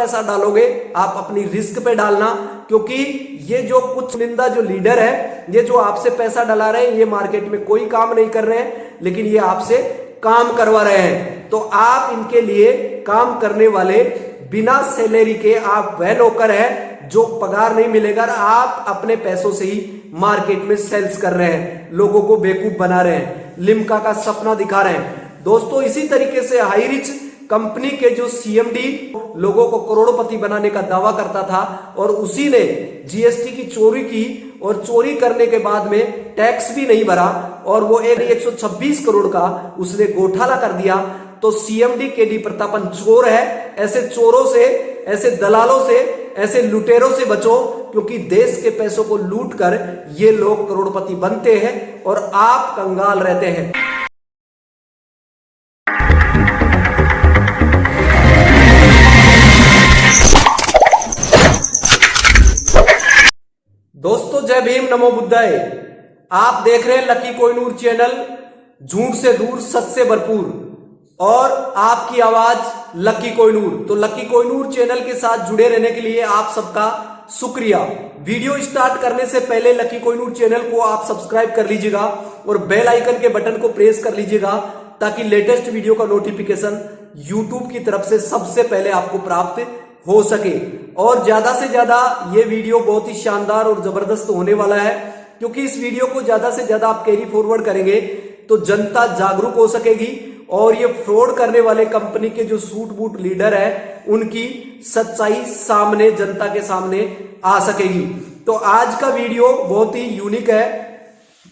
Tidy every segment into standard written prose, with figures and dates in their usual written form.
पैसा डालोगे आप अपनी रिस्क पे डालना, क्योंकि ये जो कुछ निंदा जो लीडर है, ये जो आपसे पैसा डला रहे हैं, ये मार्केट में कोई काम नहीं कर रहे हैं, लेकिन ये आपसे काम करवा रहे हैं। तो आप इनके लिए काम करने वाले, बिना सैलरी के आप वह नौकर है जो पगार नहीं मिलेगा, आप अपने पैसों से ही मार्केट में सेल्स कर रहे हैं, लोगों को बेवकूफ बना रहे हैं, लिम्का का सपना दिखा रहे हैं। दोस्तों इसी तरीके से हाई रिच कंपनी के जो सीएमडी लोगों को करोड़पति बनाने का दावा करता था, और उसी ने जीएसटी की चोरी की, और चोरी करने के बाद में टैक्स भी नहीं भरा, और वो 126 करोड़ का उसने घोटाला कर दिया। तो सीएमडी केडी प्रतापन चोर है। ऐसे चोरों से, ऐसे दलालों से, ऐसे लुटेरों से बचो, क्योंकि देश के पैसों को लूट कर ये लोग करोड़पति बनते हैं और आप कंगाल रहते हैं। दोस्तों जय भीम, नमो बुद्धाय। आप देख रहे हैं लकी कोहिनूर चैनल, झूठ से दूर सच से भरपूर, और आपकी आवाज लकी कोहिनूर। तो लकी कोहिनूर चैनल के साथ जुड़े रहने के लिए आप सबका शुक्रिया। वीडियो स्टार्ट करने से पहले लकी कोहिनूर चैनल को आप सब्सक्राइब कर लीजिएगा और बेल आइकन के बटन को प्रेस कर लीजिएगा, ताकि लेटेस्ट वीडियो का नोटिफिकेशन यूट्यूब की तरफ से सबसे पहले आपको प्राप्त हो सके। और ज्यादा से ज्यादा ये वीडियो बहुत ही शानदार और जबरदस्त होने वाला है, क्योंकि इस वीडियो को ज्यादा से ज्यादा आप कैरी फॉरवर्ड करेंगे तो जनता जागरूक हो सकेगी, और ये फ्रॉड करने वाले कंपनी के जो सूट बूट लीडर है उनकी सच्चाई सामने, जनता के सामने आ सकेगी। तो आज का वीडियो बहुत ही यूनिक है,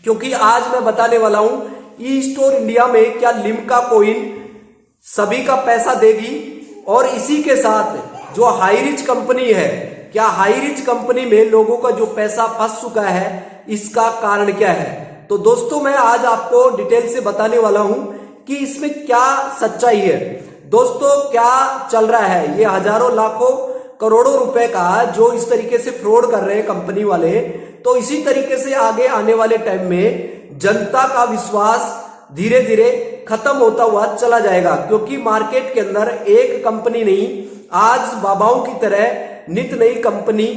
क्योंकि आज मैं बताने वाला हूं ई स्टोर इंडिया में क्या लिम्का कॉइन सभी का पैसा देगी, और इसी के साथ जो हाई रिच कंपनी है, क्या हाई रिच कंपनी में लोगों का जो पैसा फंस चुका है, इसका कारण क्या है। तो दोस्तों मैं आज आपको डिटेल से बताने वाला हूं कि इसमें क्या सच्चाई है। दोस्तों क्या चल रहा है, ये हजारों लाखों करोड़ों रुपए का जो इस तरीके से फ्रॉड कर रहे हैं कंपनी वाले, तो इसी तरीके से आगे आने वाले टाइम में जनता का विश्वास धीरे धीरे खत्म होता हुआ चला जाएगा, क्योंकि मार्केट के अंदर एक कंपनी नहीं, आज बाबाओं की तरह नित नई कंपनी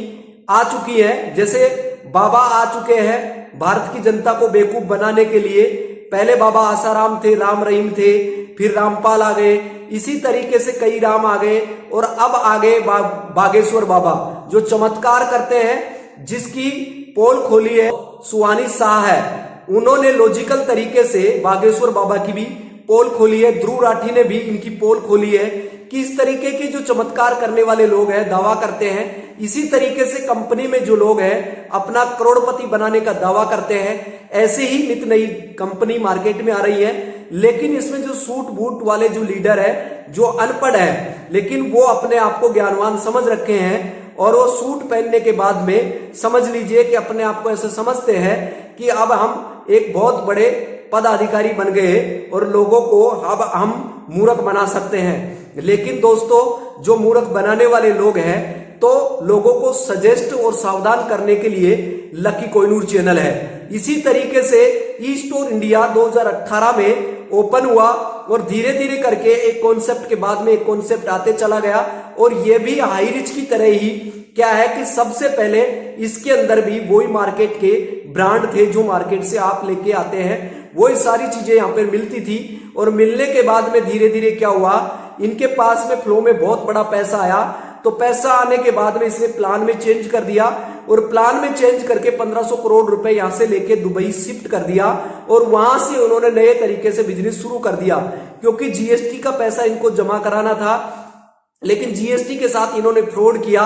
आ चुकी है। जैसे बाबा आ चुके हैं भारत की जनता को बेवकूफ बनाने के लिए। पहले बाबा आसाराम थे, राम रहीम थे, फिर रामपाल आ गए, इसी तरीके से कई राम आ गए, और अब आ गए बागेश्वर बाबा, जो चमत्कार करते हैं, जिसकी पोल खोली है सुहानी शाह है। उन्होंने लॉजिकल तरीके से बागेश्वर बाबा की भी पोल खोली है, ध्रुव राठी ने भी इनकी पोल खोली है, कि इस तरीके के जो चमत्कार करने वाले लोग हैं, दावा करते हैं, इसी तरीके से कंपनी में जो लोग हैं अपना करोड़पति बनाने का दावा करते हैं। ऐसे ही नित नई कंपनी मार्केट में आ रही है, लेकिन इसमें जो सूट बूट वाले जो लीडर है, जो अनपढ़ है, लेकिन वो अपने आप को ज्ञानवान समझ रखे हैं, और वो सूट पहनने के बाद में समझ लीजिए कि अपने आप को ऐसे समझते हैं कि अब हम एक बहुत बड़े पदाधिकारी बन गए और लोगों को अब हम मूर्ख बना सकते हैं। लेकिन दोस्तों जो मूर्ख बनाने वाले लोग हैं, तो लोगों को सजेस्ट और सावधान करने के लिए लकी कोहिनूर चैनल है। इसी तरीके से ई स्टोर इंडिया 2018 में ओपन हुआ, और धीरे धीरे करके एक कॉन्सेप्ट के बाद में एक कॉन्सेप्ट आते चला गया, और ये भी हाई रिच की तरह ही क्या है कि सबसे पहले इसके अंदर भी वही मार्केट के ब्रांड थे जो मार्केट से आप लेके आते हैं, वही सारी चीजें यहाँ पे मिलती थी। और मिलने के बाद में धीरे धीरे क्या हुआ, इनके पास में फ्लो में बहुत बड़ा पैसा आया। तो पैसा आने के बाद में इसने प्लान में चेंज कर दिया, और प्लान में चेंज करके 1500 करोड़ रुपए यहां से लेके दुबई शिफ्ट कर दिया, और वहां से उन्होंने नए तरीके से बिजनेस शुरू कर दिया, क्योंकि जीएसटी का पैसा इनको जमा कराना था, लेकिन जीएसटी के साथ इन्होंने फ्रॉड किया,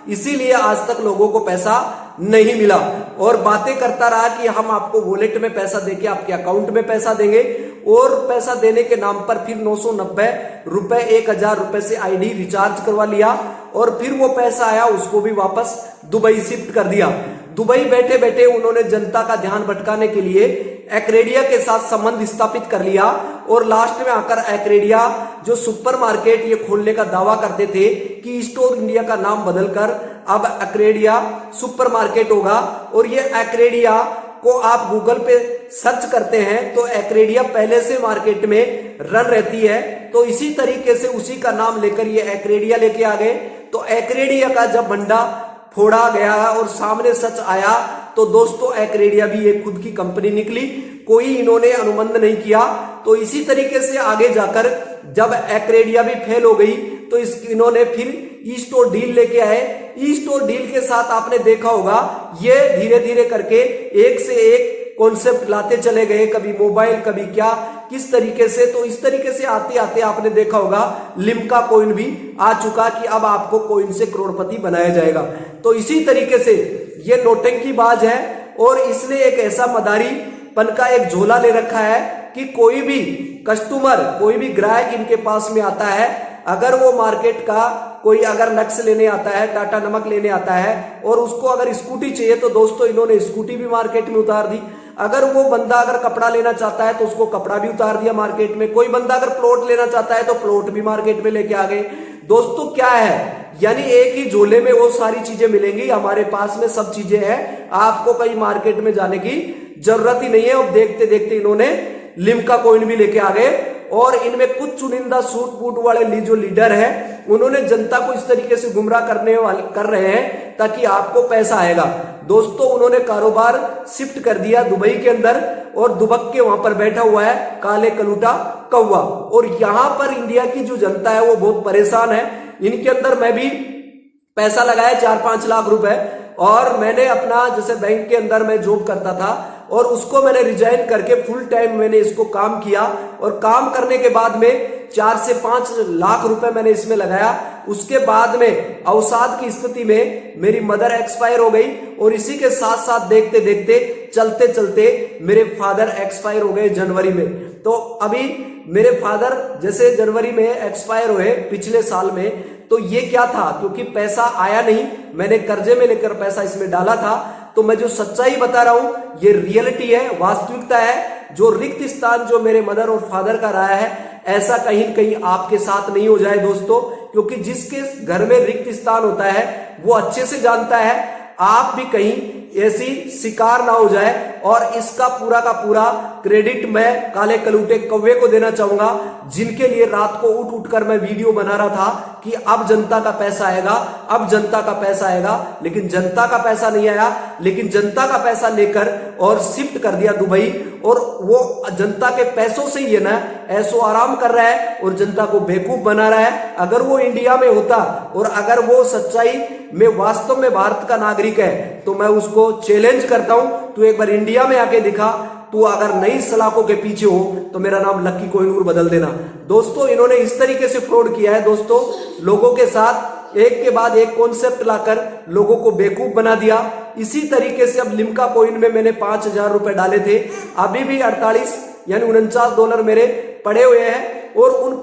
इसीलिए आज तक लोगों को पैसा नहीं मिला। और बातें करता रहा कि हम आपको वॉलेट में पैसा देके आपके अकाउंट में पैसा देंगे, और पैसा देने के नाम पर फिर 990 रुपए 1000 रुपए से आईडी रिचार्ज करवा लिया, और फिर वो पैसा आया उसको भी वापस दुबई शिफ्ट कर दिया। दुबई बैठे बैठे उन्होंने जनता का ध्यान भटकाने के लिए एक्रेडिया के साथ संबंध स्थापित कर लिया, और लास्ट में आकर एक्रेडिया जो सुपरमार्केट ये खोलने का दावा करते थे कि स्टोर इंडिया का नाम बदलकर अब एक्रेडिया सुपरमार्केट होगा। और ये एक्रेडिया को आप गूगल पे सर्च करते हैं तो एक्रेडिया पहले से मार्केट में रन रहती है, तो इसी तरीके से उसी का नाम लेकर ये एक्रेडिया लेके आ गए। तो एक्रेडिया का जब भंडा फोड़ा गया और सामने सच आया तो दोस्तों एक्रेडिया भी एक खुद की कंपनी निकली, कोई इन्होंने अनुबंध नहीं किया। तो इसी तरीके से आगे जाकर जब एक्रेडिया भी फेल हो गई तो इन्होंने फिर ई-स्टोर डील लेके आए। ई-स्टोर डील के साथ आपने देखा होगा ये धीरे धीरे करके एक से एक कॉन्सेप्ट लाते चले गए, कभी मोबाइल कभी क्या किस तरीके से। तो इस तरीके से आते आते आपने देखा होगा लिम्का कॉइन भी आ चुका कि अब आपको कॉइन से करोड़पति बनाया जाएगा। तो इसी तरीके से ये नौटंकीबाज है और इसने एक ऐसा मदारीपन का एक झोला ले रखा है कि कोई भी कस्टमर, कोई भी ग्राहक इनके पास में आता है, अगर वो मार्केट का कोई अगर लक्ष्य लेने आता है, टाटा नमक लेने आता है और उसको अगर स्कूटी चाहिए तो दोस्तों इन्होंने स्कूटी भी मार्केट में उतार दी। अगर वो बंदा अगर कपड़ा लेना चाहता है तो उसको कपड़ा भी उतार दिया मार्केट में। कोई बंदा अगर प्लॉट लेना चाहता है तो प्लॉट भी मार्केट में लेके आ गए। दोस्तों क्या है, यानी एक ही झोले में वो सारी चीजें मिलेंगी, हमारे पास में सब चीजें हैं, आपको कहीं मार्केट में जाने की जरूरत ही नहीं है। और देखते देखते इन्होंने लिम्का कॉइन भी लेके आ गए और इनमें कुछ चुनिंदा सूट बूट वाले जो लीडर हैं उन्होंने जनता को इस तरीके से गुमराह कर रहे हैं ताकि आपको पैसा आएगा। दोस्तों उन्होंने कारोबार शिफ्ट कर दिया दुबई के अंदर और दुबक के वहां पर बैठा हुआ है काले कलूटा कौवा। और यहां पर इंडिया की जो जनता है वो बहुत परेशान है। इनके अंदर मैं भी पैसा लगाया 4-5 लाख रुपए और मैंने अपना जैसे बैंक के अंदर मैं जॉब करता था और उसको मैंने रिजाइन करके फुल टाइम मैंने इसको काम किया और काम करने के बाद में 4 से 5 लाख रुपए मैंने इसमें लगाया। उसके बाद में अवसाद की स्थिति में मेरी मदर एक्सपायर हो गई और इसी के साथ साथ देखते देखते चलते चलते मेरे फादर एक्सपायर हो गए जनवरी में। तो अभी मेरे फादर जैसे जनवरी में एक्सपायर हुए पिछले साल में, तो ये क्या था, क्योंकि पैसा आया नहीं, मैंने कर्जे में लेकर पैसा इसमें डाला था। तो मैं जो सच्चाई बता रहा हूं ये रियलिटी है, वास्तविकता है। जो रिक्त स्थान जो मेरे मदर और फादर का रहा है ऐसा कहीं न कहीं आपके साथ नहीं हो जाए दोस्तों, क्योंकि जिसके घर में रिक्त स्थान होता है वो अच्छे से जानता है आप भी कहीं ऐसी शिकार ना हो जाए। और इसका पूरा का पूरा क्रेडिट मैं काले कलूटे कौवे को देना चाहूंगा, जिनके लिए रात को उठ उठकर मैं वीडियो बना रहा था कि अब जनता का पैसा आएगा, अब जनता का पैसा आएगा। लेकिन जनता का पैसा नहीं आया, लेकिन जनता का पैसा लेकर और शिफ्ट कर दिया दुबई। और वो जनता के पैसों से ही है ना ऐसो आराम कर रहा है और जनता को बेवकूफ बना रहा है। अगर वो इंडिया में होता और अगर वो सच्चाई में वास्तव में भारत का नागरिक है तो मैं उसको चैलेंज करता हूं, तू एक बार इंडिया में आके दिखा, तू अगर नई सलाखों के पीछे हो तो मेरा नाम लक्की कोहिनूर बदल देना। दोस्तों इन्होंने इस तरीके से फ्रॉड किया है दोस्तों, लोगों के साथ एक के बाद एक कॉन्सेप्ट लाकर लोगों को बेवकूफ बना दिया। इसी तरीके से अब लिम्का कॉइन में मैंने 5,000 रुपए डाले थे, अभी भी 48 यानी $49 मेरे पड़े हुए हैं और उन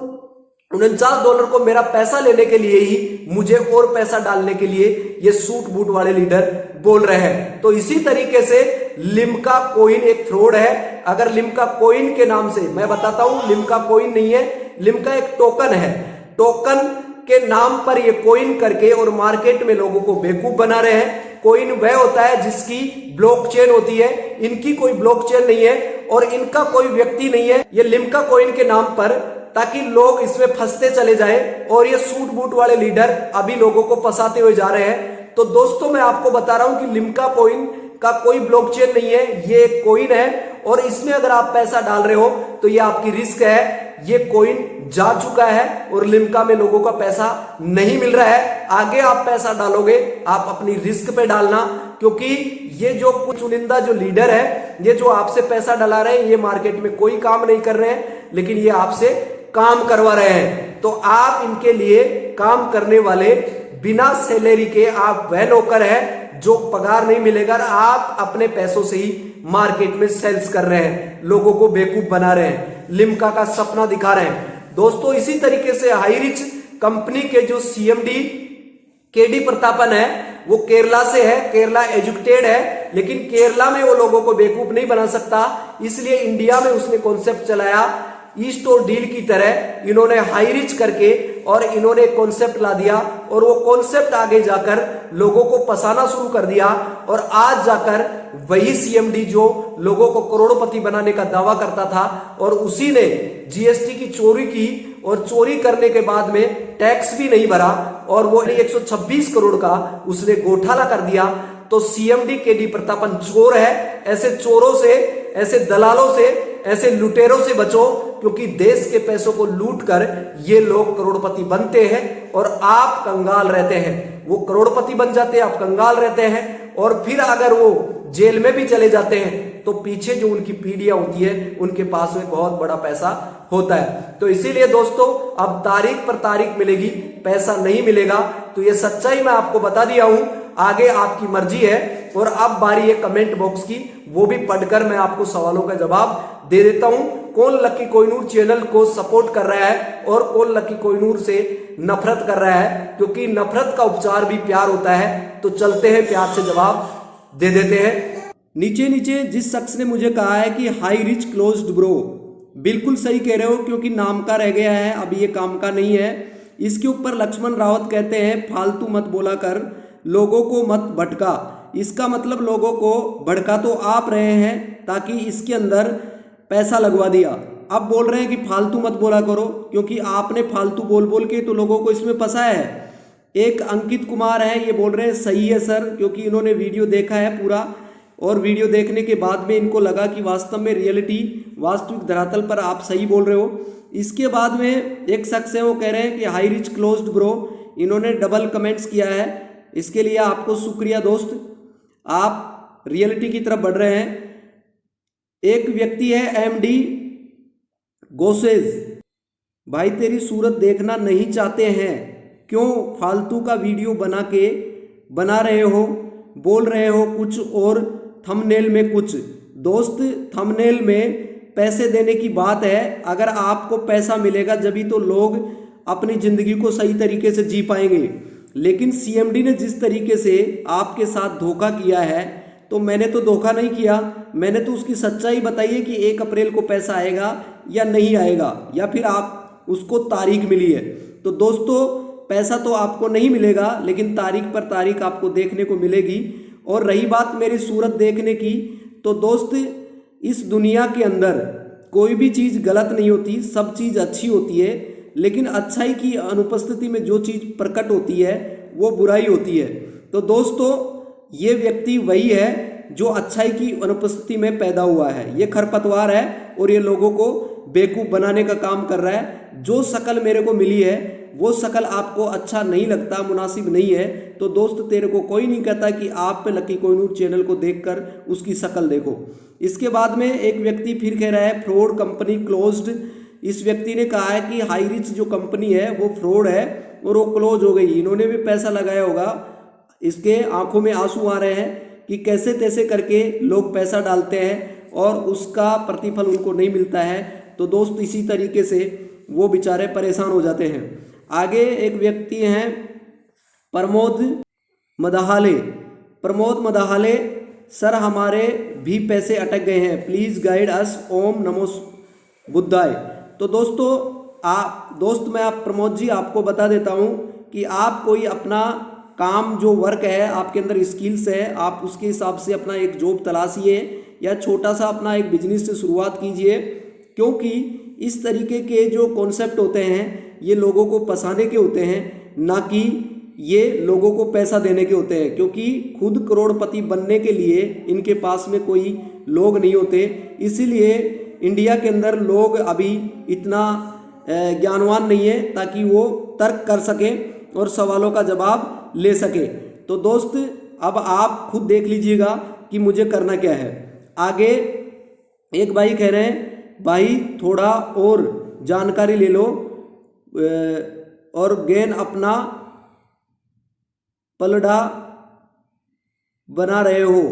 $49 को मेरा पैसा लेने के लिए ही मुझे और पैसा डालने के लिए ये सूट बूट वाले लीडर बोल रहे हैं। तो इसी तरीके से लिम्का कॉइन एक फ्रॉड है। अगर लिम्का कॉइन के नाम से मैं बताता हूं, लिम्का कॉइन नहीं है, लिम्का एक टोकन है। टोकन के नाम पर ये कॉइन करके और मार्केट में लोगों को बेवकूफ बना रहे हैं। कॉइन वह होता है जिसकी ब्लॉकचेन होती है, इनकी कोई ब्लॉकचेन नहीं है और इनका कोई व्यक्ति नहीं है। ये लिम्का कॉइन के नाम पर ताकि लोग इसमें फंसते चले जाए और ये सूट बूट वाले लीडर अभी लोगों को फंसाते हुए जा रहे हैं। तो दोस्तों मैं आपको बता रहा हूं कि लिम्का कॉइन का कोई ब्लॉकचेन नहीं है, ये एक कॉइन है और इसमें अगर आप पैसा डाल रहे हो तो ये आपकी रिस्क है। ये कॉइन जा चुका है और लिम्का में लोगों का पैसा नहीं मिल रहा है। आगे आप पैसा डालोगे आप अपनी रिस्क पे डालना, क्योंकि ये जो कुछ चुनिंदा जो लीडर है ये जो आपसे पैसा डला रहे हैं ये मार्केट में कोई काम नहीं कर रहे हैं, लेकिन ये आपसे काम करवा रहे हैं। तो आप इनके लिए काम करने वाले बिना सैलरी के आप वह नौकर है जो पगार नहीं मिलेगा। आप अपने पैसों से ही मार्केट में सेल्स कर रहे हैं, लोगों को बेवकूफ बना रहे हैं, लिम्का का सपना दिखा रहे हैं। दोस्तों इसी तरीके से हाई रिच कंपनी के जो सीएमडी केडी प्रतापन है वो केरला से है, केरला एजुकेटेड है, लेकिन केरला में वो लोगों को बेवकूफ नहीं बना सकता, इसलिए इंडिया में उसने कॉन्सेप्ट चलाया ई-स्टोर डील की तरह। इन्होंने हाई रिच करके और इन्होंने कॉन्सेप्ट ला दिया और वो कॉन्सेप्ट आगे जाकर लोगों को फंसाना शुरू कर दिया और आज जाकर वही सीएमडी जो लोगों को करोड़पति बनाने का दावा करता था और उसी ने जीएसटी की चोरी की और चोरी करने के बाद में टैक्स भी नहीं भरा, और वो 126 करोड़ का उसने घोटाला कर दिया। तो सीएमडी केडी प्रतापन चोर है। ऐसे चोरों से, ऐसे दलालों से, ऐसे लुटेरों से बचो, क्योंकि देश के पैसों को लूट कर ये लोग करोड़पति बनते हैं और आप कंगाल रहते हैं। वो करोड़पति बन जाते हैं, आप कंगाल रहते हैं, और फिर अगर वो जेल में भी चले जाते हैं तो पीछे जो उनकी पीढ़ियां होती है उनके पास में बहुत बड़ा पैसा होता है। तो इसीलिए दोस्तों अब तारीख पर तारीख मिलेगी, पैसा नहीं मिलेगा। तो ये सच्चाई मैं आपको बता दिया हूं, आगे आपकी मर्जी है। और अब बारी है कमेंट बॉक्स की, वो भी पढ़कर मैं आपको सवालों का जवाब दे देता हूं। कौन लकी कोहिनूर चैनल को सपोर्ट कर रहा है और कौन लकी कोहिनूर से नफरत कर रहा है, क्योंकि नफरत का उपचार भी प्यार होता है। तो चलते हैं, प्यार से जवाब दे देते हैं। नीचे नीचे जिस शख्स ने मुझे कहा है कि हाई रिच क्लोज्ड ब्रो, बिल्कुल सही कह रहे हो, क्योंकि नाम का रह गया है, अभी ये काम का नहीं है। इसके ऊपर लक्ष्मण रावत कहते हैं फालतू मत बोला कर, लोगों को मत भटका। इसका मतलब लोगों को भड़का तो आप रहे हैं ताकि इसके अंदर पैसा लगवा दिया। अब बोल रहे हैं कि फालतू मत बोला करो, क्योंकि आपने फालतू बोल बोल के तो लोगों को इसमें फंसाया है। एक अंकित कुमार है, ये बोल रहे हैं सही है सर, क्योंकि इन्होंने वीडियो देखा है पूरा, और वीडियो देखने के बाद में इनको लगा कि वास्तव में रियलिटी, वास्तविक धरातल पर आप सही बोल रहे हो। इसके बाद में एक शख्स है, वो कह रहे हैं कि हाई रिच क्लोज्ड ब्रो, इन्होंने डबल कमेंट्स किया है, इसके लिए आपको शुक्रिया दोस्त, आप रियलिटी की तरफ बढ़ रहे हैं। एक व्यक्ति है एमडी गोसेज, भाई तेरी सूरत देखना नहीं चाहते हैं, क्यों फालतू का वीडियो बना रहे हो, बोल रहे हो कुछ और थंबनेल में कुछ। दोस्त थंबनेल में पैसे देने की बात है, अगर आपको पैसा मिलेगा जभी तो लोग अपनी ज़िंदगी को सही तरीके से जी पाएंगे। लेकिन सीएमडी ने जिस तरीके से आपके साथ धोखा किया है, तो मैंने तो धोखा नहीं किया, मैंने तो उसकी सच्चाई बताई है कि 1 अप्रैल को पैसा आएगा या नहीं आएगा, या फिर आप उसको तारीख मिली है। तो दोस्तों पैसा तो आपको नहीं मिलेगा, लेकिन तारीख पर तारीख आपको देखने को मिलेगी। और रही बात मेरी सूरत देखने की, तो दोस्त इस दुनिया के अंदर कोई भी चीज़ गलत नहीं होती, सब चीज़ अच्छी होती है, लेकिन अच्छाई की अनुपस्थिति में जो चीज़ प्रकट होती है वो बुराई होती है। तो दोस्तों ये व्यक्ति वही है जो अच्छाई की अनुपस्थिति में पैदा हुआ है, ये खरपतवार है और ये लोगों को बेवकूफ़ बनाने का काम कर रहा है। जो शक्ल मेरे को मिली है वो शक्ल आपको अच्छा नहीं लगता, मुनासिब नहीं है, तो दोस्त तेरे को कोई नहीं कहता कि आप पे लकी कोहिनूर चैनल को देखकर उसकी शक्ल देखो। इसके बाद में एक व्यक्ति फिर कह रहा है फ्रॉड कंपनी क्लोज्ड। इस व्यक्ति ने कहा है कि हाई रिच जो कंपनी है वो फ्रॉड है और वो क्लोज हो गई। इन्होंने भी पैसा लगाया होगा, इसके आंखों में आंसू आ रहे हैं कि कैसे तैसे करके लोग पैसा डालते हैं और उसका प्रतिफल उनको नहीं मिलता है। तो दोस्त इसी तरीके से वो बेचारे परेशान हो जाते हैं। आगे एक व्यक्ति हैं प्रमोद मदाहाले। प्रमोद मदाहाले, सर हमारे भी पैसे अटक गए हैं, प्लीज़ गाइड अस, ओम नमो बुद्धाय। तो दोस्त मैं प्रमोद जी आपको बता देता हूँ कि आप कोई अपना काम जो वर्क है, आपके अंदर स्किल्स है, आप उसके हिसाब से अपना एक जॉब तलाशिए या छोटा सा अपना एक बिजनेस से शुरुआत कीजिए, क्योंकि इस तरीके के जो कॉन्सेप्ट होते हैं ये लोगों को फंसाने के होते हैं, ना कि ये लोगों को पैसा देने के होते हैं। क्योंकि खुद करोड़पति बनने के लिए इनके पास में कोई लोग नहीं होते, इसीलिए इंडिया के अंदर लोग अभी इतना ज्ञानवान नहीं है ताकि वो तर्क कर सके और सवालों का जवाब ले सके। तो दोस्त अब आप खुद देख लीजिएगा कि मुझे करना क्या है। आगे एक भाई कह रहे हैं भाई थोड़ा और जानकारी ले लो और गेन अपना पलड़ा बना रहे हो।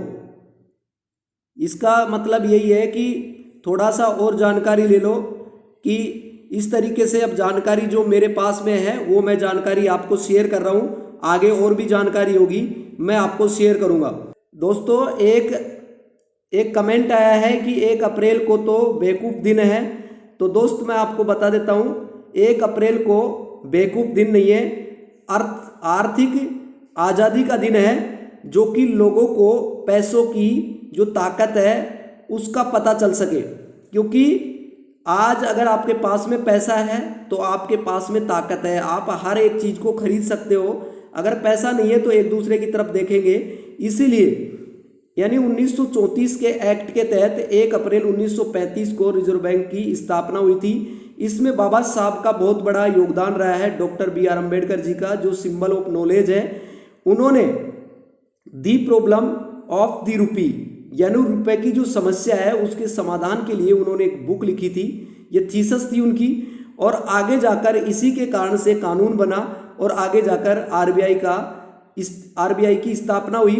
इसका मतलब यही है कि थोड़ा सा और जानकारी ले लो, कि इस तरीके से अब जानकारी जो मेरे पास में है वो मैं जानकारी आपको शेयर कर रहा हूँ, आगे और भी जानकारी होगी मैं आपको शेयर करूँगा। दोस्तों एक कमेंट आया है कि 1 अप्रैल को तो बेवकूफ़ दिन है। तो दोस्त मैं आपको बता देता हूँ 1 अप्रैल को बेवकूफ़ दिन नहीं है, आर्थिक आज़ादी का दिन है, जो कि लोगों को पैसों की जो ताकत है उसका पता चल सके। क्योंकि आज अगर आपके पास में पैसा है तो आपके पास में ताकत है, आप हर एक चीज को खरीद सकते हो। अगर पैसा नहीं है तो एक दूसरे की तरफ देखेंगे। इसीलिए यानी 1934 के एक्ट के तहत 1 अप्रैल 1935 को रिजर्व बैंक की स्थापना हुई थी। इसमें बाबा साहब का बहुत बड़ा योगदान रहा है, doctor B are Ambedkar ji का, जो सिंबल ऑफ नॉलेज है। उन्होंने दी प्रॉब्लम ऑफ द रूपी यानी रुपए की जो समस्या है उसके समाधान के लिए उन्होंने एक बुक लिखी थी। ये थीसिस थी उनकी, और आगे जाकर इसी के कारण से कानून बना और आगे जाकर आरबीआई की स्थापना हुई।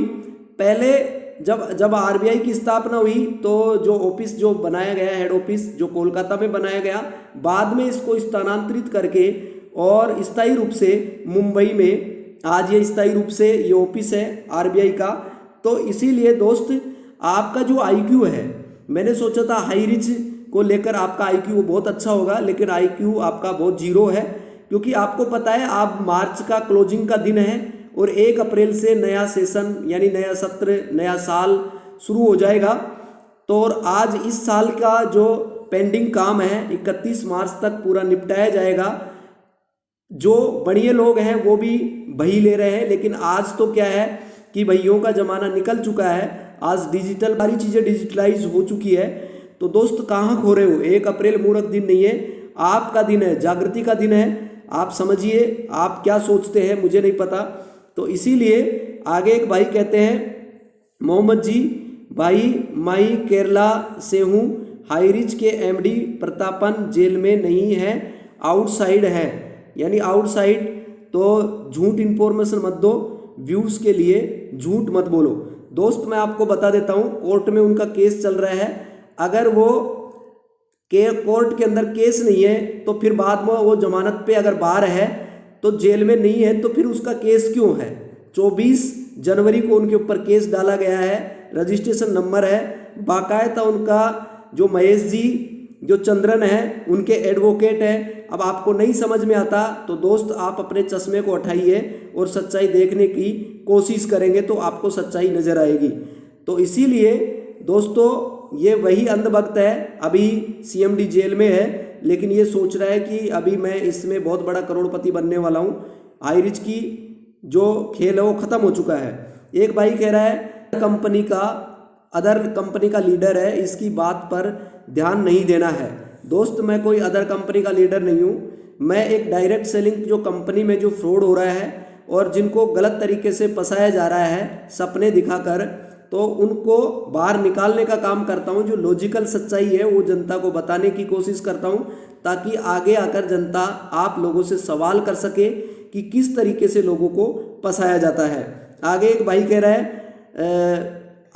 पहले जब आरबीआई की स्थापना हुई तो जो ऑफिस जो बनाया गया, हेड ऑफिस जो कोलकाता में बनाया गया, बाद में इसको स्थानांतरित करके और स्थायी रूप से मुंबई में आज ये स्थायी रूप से ये ऑफिस है आरबीआई का। तो इसीलिए दोस्त आपका जो आईक्यू है, मैंने सोचा था हाई रिच को लेकर आपका आईक्यू बहुत अच्छा होगा, लेकिन आईक्यू आपका बहुत जीरो है, क्योंकि आपको पता है आप मार्च का क्लोजिंग का दिन है और 1 अप्रैल से नया सेशन यानी नया सत्र, नया साल शुरू हो जाएगा। तो और आज इस साल का जो पेंडिंग काम है 31 मार्च तक पूरा निपटाया जाएगा। जो बढ़िया लोग हैं वो भी बही ले रहे हैं, लेकिन आज तो क्या है कि बहियों का जमाना निकल चुका है। आज डिजिटल सारी चीज़ें डिजिटलाइज हो चुकी है। तो दोस्त कहाँ खो रहे हो, 1 अप्रैल मूर्ख दिन नहीं है, आपका दिन है, जागृति का दिन है। आप समझिए आप क्या सोचते हैं, मुझे नहीं पता। तो इसीलिए आगे एक भाई कहते हैं, मोहम्मद जी भाई माई केरला से हूँ, हाई रिच के एमडी प्रतापन जेल में नहीं है, आउटसाइड है। यानी आउटसाइड तो झूठ इंफॉर्मेशन मत दो, व्यूज के लिए झूठ मत बोलो। दोस्त मैं आपको बता देता हूँ, कोर्ट में उनका केस चल रहा है। अगर वो कोर्ट के अंदर केस नहीं है तो फिर बाद में वो जमानत पे अगर बाहर है तो जेल में नहीं है, तो फिर उसका केस क्यों है। 24 जनवरी को उनके ऊपर केस डाला गया है, रजिस्ट्रेशन नंबर है बाकायदा। उनका जो महेश जी जो चंद्रन है उनके एडवोकेट है। अब आपको नहीं समझ में आता तो दोस्त आप अपने चश्मे को उठाइए और सच्चाई देखने की कोशिश करेंगे तो आपको सच्चाई नजर आएगी। तो इसीलिए दोस्तों ये वही अंधभक्त है, अभी सीएमडी जेल में है, लेकिन ये सोच रहा है कि अभी मैं इसमें बहुत बड़ा करोड़पति बनने वाला हूँ। हाई रिच की जो खेल है वो खत्म हो चुका है। एक भाई कह रहा है अदर कंपनी का लीडर है, इसकी बात पर ध्यान नहीं देना है। दोस्त मैं कोई अदर कंपनी का लीडर नहीं हूँ, मैं एक डायरेक्ट सेलिंग जो कंपनी में जो फ्रॉड हो रहा है और जिनको गलत तरीके से फंसाया जा रहा है सपने दिखाकर, तो उनको बाहर निकालने का काम करता हूं। जो लॉजिकल सच्चाई है वो जनता को बताने की कोशिश करता हूं, ताकि आगे आकर जनता आप लोगों से सवाल कर सके कि किस तरीके से लोगों को फंसाया जाता है। आगे एक भाई कह रहा है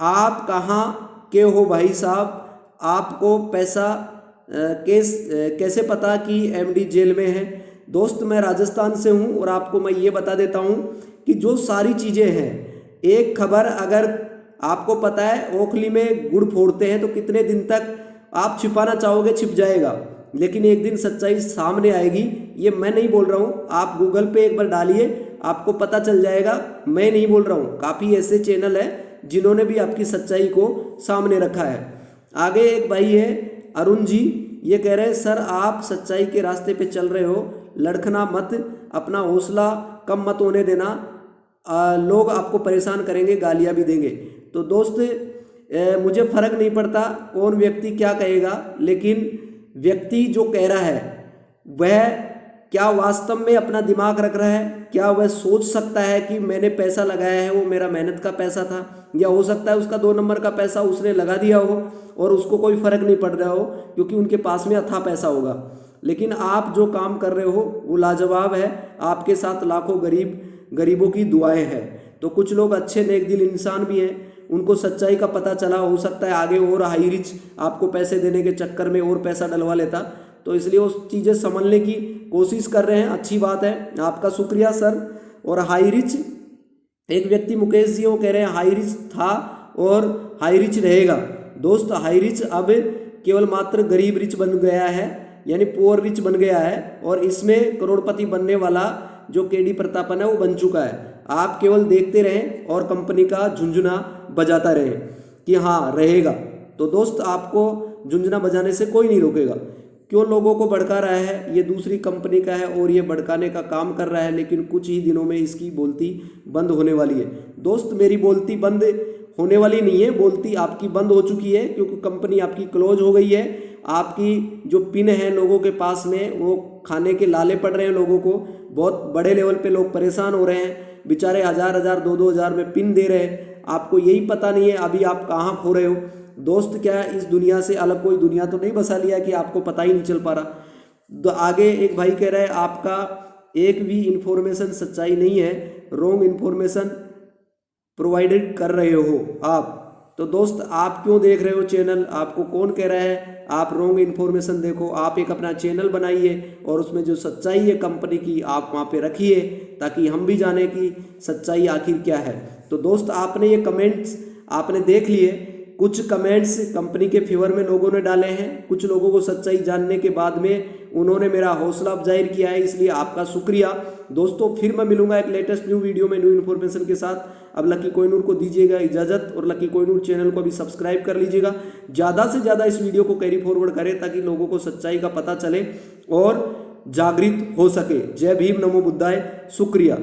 आप कहाँ के हो भाई साहब, आपको पैसा कैसे पता कि एमडी जेल में है। दोस्त मैं राजस्थान से हूँ और आपको मैं ये बता देता हूँ कि जो सारी चीज़ें हैं, एक खबर अगर आपको पता है ओखली में गुड़ फोड़ते हैं तो कितने दिन तक आप छिपाना चाहोगे, छिप जाएगा, लेकिन एक दिन सच्चाई सामने आएगी। ये मैं नहीं बोल रहा हूँ, आप गूगल पे एक बार डालिए आपको पता चल जाएगा, मैं नहीं बोल रहा हूँ। काफ़ी ऐसे चैनल है जिन्होंने भी आपकी सच्चाई को सामने रखा है। आगे एक भाई है अरुण जी, ये कह रहे हैं सर आप सच्चाई के रास्ते पे चल रहे हो, लड़खना मत, अपना हौसला कम मत होने देना, लोग आपको परेशान करेंगे, गालियाँ भी देंगे। तो दोस्त मुझे फर्क नहीं पड़ता कौन व्यक्ति क्या कहेगा, लेकिन व्यक्ति जो कह रहा है वह क्या वास्तव में अपना दिमाग रख रहा है, क्या वह सोच सकता है कि मैंने पैसा लगाया है वो मेरा मेहनत का पैसा था, या हो सकता है उसका 2 नंबर का पैसा उसने लगा दिया हो और उसको कोई फर्क नहीं पड़ रहा हो क्योंकि उनके पास में अथाह पैसा होगा। लेकिन आप जो काम कर रहे हो वो लाजवाब है, आपके साथ लाखों गरीबों की दुआएं हैं। तो कुछ लोग अच्छे नेक दिल इंसान भी हैं, उनको सच्चाई का पता चला, हो सकता है आगे और हाई रिच आपको पैसे देने के चक्कर में और पैसा डलवा लेता, तो इसलिए वो चीज़ें संभलने की कोशिश कर रहे हैं। अच्छी बात है, आपका शुक्रिया सर। और हाई रिच एक व्यक्ति मुकेश जी वो कह रहे हैं हाई रिच था और हाई रिच रहेगा। दोस्त हाई रिच अब केवल मात्र गरीब रिच बन गया है, यानी पुअर रिच बन गया है, और इसमें करोड़पति बनने वाला जो केडी प्रतापन है वो बन चुका है। आप केवल देखते रहें और कंपनी का झुंझुना बजाता रहें कि हाँ रहेगा। तो दोस्त आपको झुंझुना बजाने से कोई नहीं रोकेगा। क्यों लोगों को भड़का रहा है, ये दूसरी कंपनी का है और ये भड़काने का काम कर रहा है, लेकिन कुछ ही दिनों में इसकी बोलती बंद होने वाली है। दोस्त मेरी बोलती बंद होने वाली नहीं है, बोलती आपकी बंद हो चुकी है, क्योंकि कंपनी आपकी क्लोज हो गई है। आपकी जो पिन है लोगों के पास में वो खाने के लाले पड़ रहे हैं लोगों को, बहुत बड़े लेवल पे लोग परेशान हो रहे हैं, बेचारे 1000 2 हजार में पिन दे रहे हैं, आपको यही पता नहीं है अभी आप कहाँ खो रहे हो। दोस्त क्या इस दुनिया से अलग कोई दुनिया तो नहीं बसा लिया कि आपको पता ही नहीं चल पा रहा। तो आगे एक भाई कह रहा है आपका एक भी इंफॉर्मेशन सच्चाई नहीं है, रॉन्ग इंफॉर्मेशन प्रोवाइडेड कर रहे हो आप। तो दोस्त आप क्यों देख रहे हो चैनल, आपको कौन कह रहा है आप रॉन्ग इन्फॉर्मेशन देखो। आप एक अपना चैनल बनाइए और उसमें जो सच्चाई है कंपनी की आप वहाँ पे रखिए, ताकि हम भी जाने कि सच्चाई आखिर क्या है। तो दोस्त आपने ये कमेंट्स आपने देख लिए, कुछ कमेंट्स कंपनी के फेवर में लोगों ने डाले हैं, कुछ लोगों को सच्चाई जानने के बाद में उन्होंने मेरा हौसला अफजाई किया है, इसलिए आपका शुक्रिया। दोस्तों फिर मैं मिलूंगा एक लेटेस्ट न्यू वीडियो में न्यू इन्फॉर्मेशन के साथ। अब लकी कोहिनूर को दीजिएगा इजाजत और लकी कोहिनूर चैनल को भी सब्सक्राइब कर लीजिएगा। ज़्यादा से ज़्यादा इस वीडियो को कैरी फॉरवर्ड करें ताकि लोगों को सच्चाई का पता चले और जागृत हो सके। जय भीम, नमो बुद्धाय, शुक्रिया।